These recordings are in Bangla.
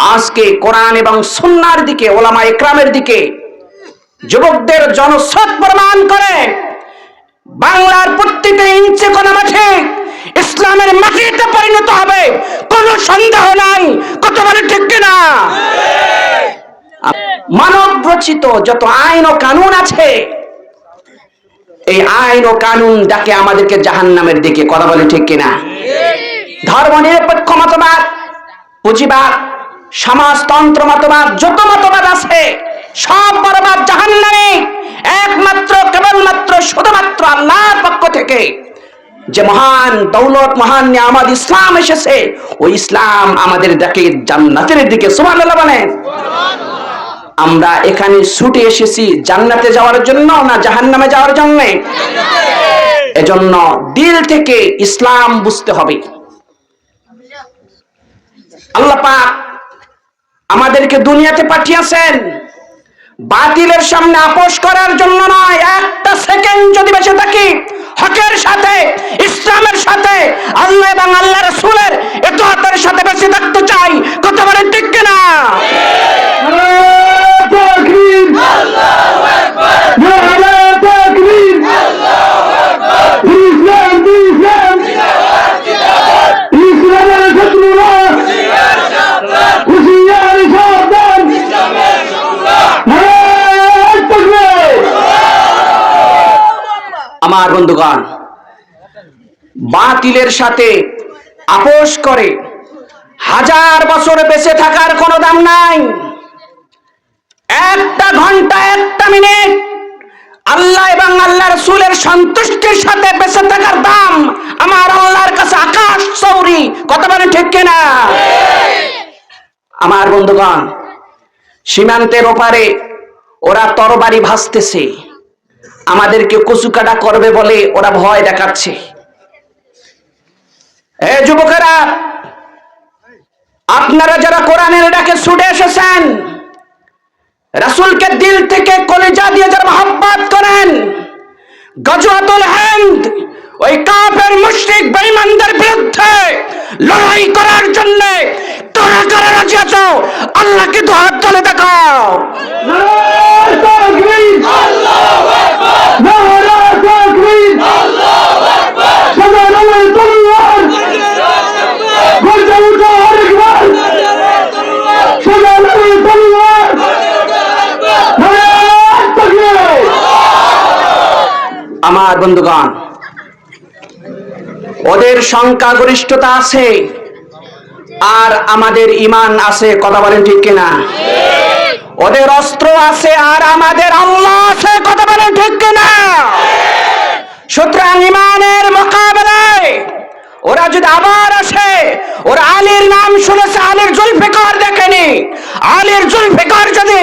আজকে কোরআন এবং সুন্নাহর দিকে, ওলামা ইকরামের দিকে যুবকদের জনস্রোত প্রমাণ করে বাংলার প্রত্যেকটা ইঞ্চি কোনা মাঠে ইসলামের মাটিতে পরিণত হবে, কোনো সন্দেহ নাই। কত বলে ঠিক কিনা? মানব রচিত যত আইন ও কানুন আছে, এই আইন ও কানুন ডাকে আমাদেরকে জাহান্নামের দিকে। কথা বলে ঠিক কিনা? ধর্ম নিরপেক্ষ মতবাদ, পুঁজিবাদ, সমাজতন্ত্র মতবাদ, যত মতবাদ আছে সব বরবাদ, জাহান্নামী। একমাত্র কেবলমাত্র শুধুমাত্র আল্লাহর পক্ষ থেকে যে মহান দৌলত, মহান নিয়ামত ইসলাম এসেছে, ওই ইসলাম আমাদের ডাকে জান্নাতের দিকে। সুবহানাল্লাহ বলেন। আমরা এখানে ছুটে এসেছি জান্নাতে যাওয়ার জন্য না জাহান্নামে যাওয়ার জন্য? এজন্য দিল থেকে ইসলাম বুঝতে হবে। আল্লাহ পাক আমাদেরকে দুনিয়াতে পাঠিয়েছেন বাতিলের সামনে আপোষ করার জন্য নয়। একটা সেকেন্ড যদি বেঁচে থাকি হকের সাথে, ইসলামের সাথে, আল্লাহ এবং আল্লাহ রাসূলের ইতাআতের সাথে বেঁচে থাকতে চাই। কথা বলেন ঠিক কিনা? আল্লাহু আকবার, নারায়ে তাকবীর, আল্লাহু আকবার, ইসলাম ইসলাম জিন্দাবাদ, ইসলামের শত্রুরা হুঁশিয়ার সাবধান, ইসলামের শত্রুরা নারায়ে তাকবীর। আমার বন্ধুগণ, বাতিলের সাথে আপোষ করে হাজার বছর বেঁচে থাকার কোনো দাম নাই। একটা ঘন্টা, একটা মিনিট আল্লাহ এবং আল্লাহ রাসূলের সন্তুষ্টির সাথে বেঁচে থাকার দাম আমার আল্লাহর কাছে আকাশ চৌরি। কথা বলেন ঠিক কিনা? আমার বন্ধুগণ, সীমান্তের ওপারে ওরা তরবারি ভাসতেছে, আমাদেরকে কচুকাটা করবে বলে ওরা ভয় দেখাচ্ছে। এ যুবকেরা, আপনারা যারা কোরআনের ডাকে ছুটে এসেছেন, রাসূলকে দিল থেকে কলিজা দিয়ে যারা মহব্বত করেন, গজওয়াতুল হিন্দ ওই কাফের মুশরিক বেঈমানদের বিরুদ্ধে লড়াই করার জন্য কারা কারা রাজি আছো? আল্লাহকে তো হাত তুলে দেখাও। নারায়ে তাকবীর, আল্লাহু আকবার, নারায়ে তাকবীর, আল্লাহু আকবার, সুবহানাল্লাহ, তলোয়ার গর্জে উঠো আরেকবার, সুবহানাল্লাহ, তলোয়ার নারায়ে তাকবীর। আমার বন্ধুগণ, ওদের সংখ্যাগরিষ্ঠতা আছে আর আমাদের ঈমান আছে। কথা বলেন ঠিক কিনা? ওদের অস্ত্র আছে আর আমাদের আল্লাহ আছে। কথা বলেন ঠিক কিনা? সুতরাং ঈমানের মোকাবেলায় ওরা যদি আবার আসে, ওরা আলীর নাম শুনেছে, আলীর জুলফিকার দেখেনি, আলীর জুলফিকার যদি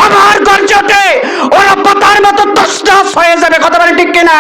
আবার গর্জে ওঠে, ওরা পাতার মতো তসনস হয়ে যাবে। কথা বলেন ঠিক কিনা?